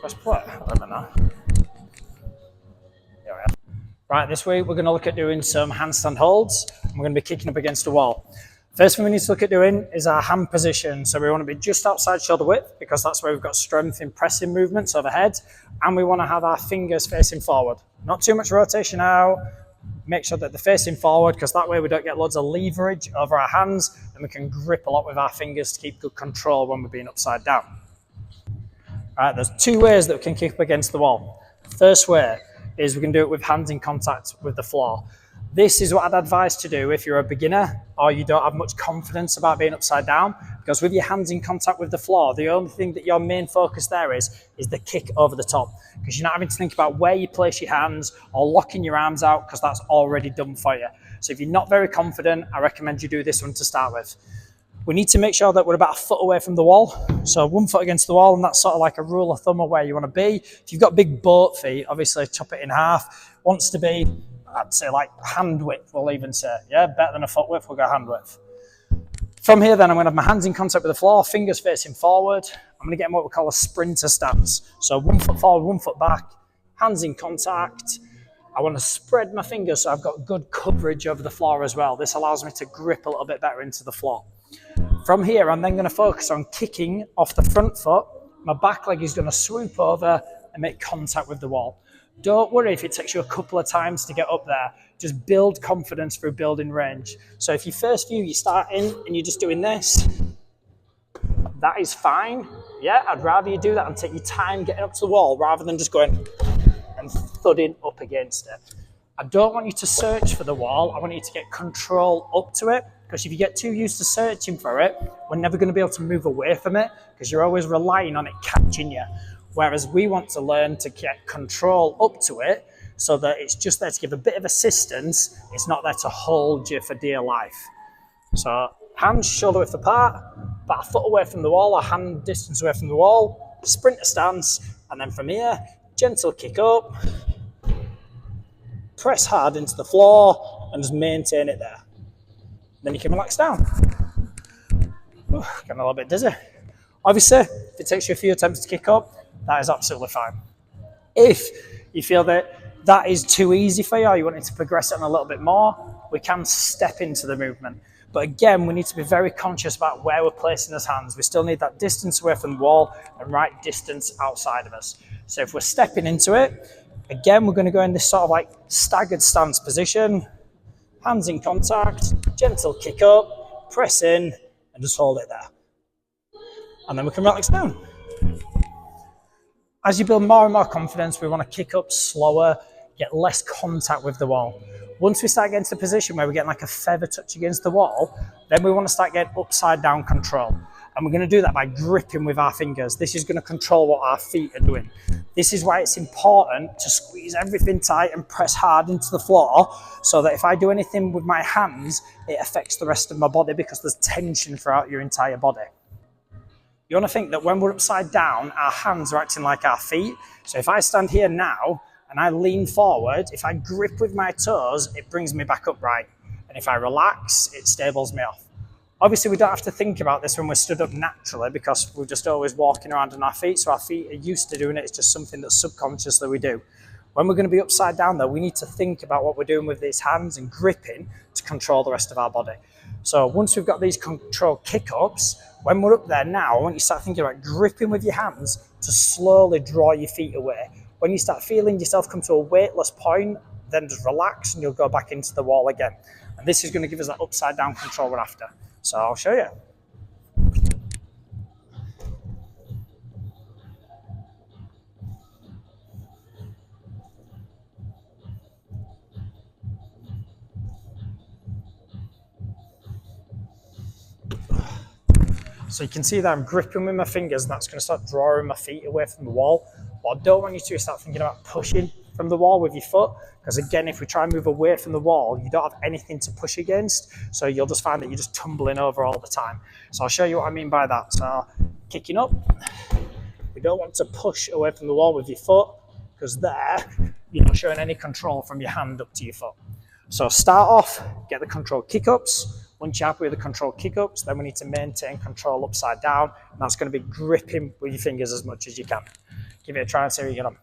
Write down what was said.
Press play. I don't know. There we are. Right, this week we're going to look at doing some handstand holds. We're going to be kicking up against a wall. First thing we need to look at doing is our hand position. So we want to be just outside shoulder width because that's where we've got strength in pressing movements overhead. And we want to have our fingers facing forward. Not too much rotation out. Make sure that they're facing forward because that way we don't get loads of leverage over our hands and we can grip a lot with our fingers to keep good control when we're being upside down. Right, there's two ways that we can kick up against the wall. First way is we can do it with hands in contact with the floor. This is what I'd advise to do if you're a beginner or you don't have much confidence about being upside down, because with your hands in contact with the floor, the only thing that your main focus there is the kick over the top, because you're not having to think about where you place your hands or locking your arms out because that's already done for you. So if you're not very confident, I recommend you do this one to start with. We need to make sure that we're about a foot away from the wall. So 1 foot against the wall, and that's sort of like a rule of thumb of where you want to be. If you've got big boat feet, obviously chop it in half. Wants to be, I'd say like hand width, we'll even say. Yeah, better than a foot width, we'll go hand width. From here then, I'm going to have my hands in contact with the floor, fingers facing forward. I'm going to get in what we call a sprinter stance. So 1 foot forward, 1 foot back, hands in contact. I want to spread my fingers so I've got good coverage over the floor as well. This allows me to grip a little bit better into the floor. From here, I'm then going to focus on kicking off the front foot. My back leg is going to swoop over and make contact with the wall. Don't worry if it takes you a couple of times to get up there. Just build confidence through building range. So if your first few, you start in and you're just doing this, that is fine. Yeah, I'd rather you do that and take your time getting up to the wall rather than just going and thudding up against it. I don't want you to search for the wall. I want you to get control up to it, because if you get too used to searching for it, we're never going to be able to move away from it because you're always relying on it catching you. Whereas we want to learn to get control up to it so that it's just there to give a bit of assistance. It's not there to hold you for dear life. So hands shoulder width apart, about a foot away from the wall, or hand distance away from the wall, sprinter stance, and then from here, gentle kick up, press hard into the floor, and just maintain it there. Then you can relax down. Getting a little bit dizzy. Obviously, if it takes you a few attempts to kick up, that is absolutely fine. If you feel that that is too easy for you or you want to progress it on a little bit more, we can step into the movement. But again, we need to be very conscious about where we're placing those hands. We still need that distance away from the wall and right distance outside of us. So if we're stepping into it, again, we're going to go in this sort of like staggered stance position. Hands in contact, gentle kick up, press in, and just hold it there. And then we can relax down. As you build more and more confidence, we want to kick up slower, get less contact with the wall. Once we start getting to the position where we're getting like a feather touch against the wall, then we want to start getting upside down control. And we're going to do that by gripping with our fingers. This is going to control what our feet are doing. This is why it's important to squeeze everything tight and press hard into the floor so that if I do anything with my hands, it affects the rest of my body because there's tension throughout your entire body. You want to think that when we're upside down, our hands are acting like our feet. So if I stand here now and I lean forward, if I grip with my toes, it brings me back upright. And if I relax, it stables me off. Obviously, we don't have to think about this when we're stood up naturally because we're just always walking around on our feet. So our feet are used to doing it. It's just something that subconsciously we do. When we're going to be upside down though, we need to think about what we're doing with these hands and gripping to control the rest of our body. So once we've got these control kick-ups, when we're up there now, I want you to start thinking about gripping with your hands to slowly draw your feet away. When you start feeling yourself come to a weightless point, then just relax and you'll go back into the wall again. And this is going to give us that upside down control we're after. So I'll show you. So you can see that I'm gripping with my fingers and that's going to start drawing my feet away from the wall. What I don't want you to do is start thinking about pushing from the wall with your foot, because again, if we try and move away from the wall, you don't have anything to push against, so you'll just find that you're just tumbling over all the time. So I'll show you what I mean by that. So kicking up, we don't want to push away from the wall with your foot, because there, you're not showing any control from your hand up to your foot. So start off, get the control kick-ups. Once you're happy with the control kick-ups, then we need to maintain control upside down, and that's going to be gripping with your fingers as much as you can. give it a try and see how you get on.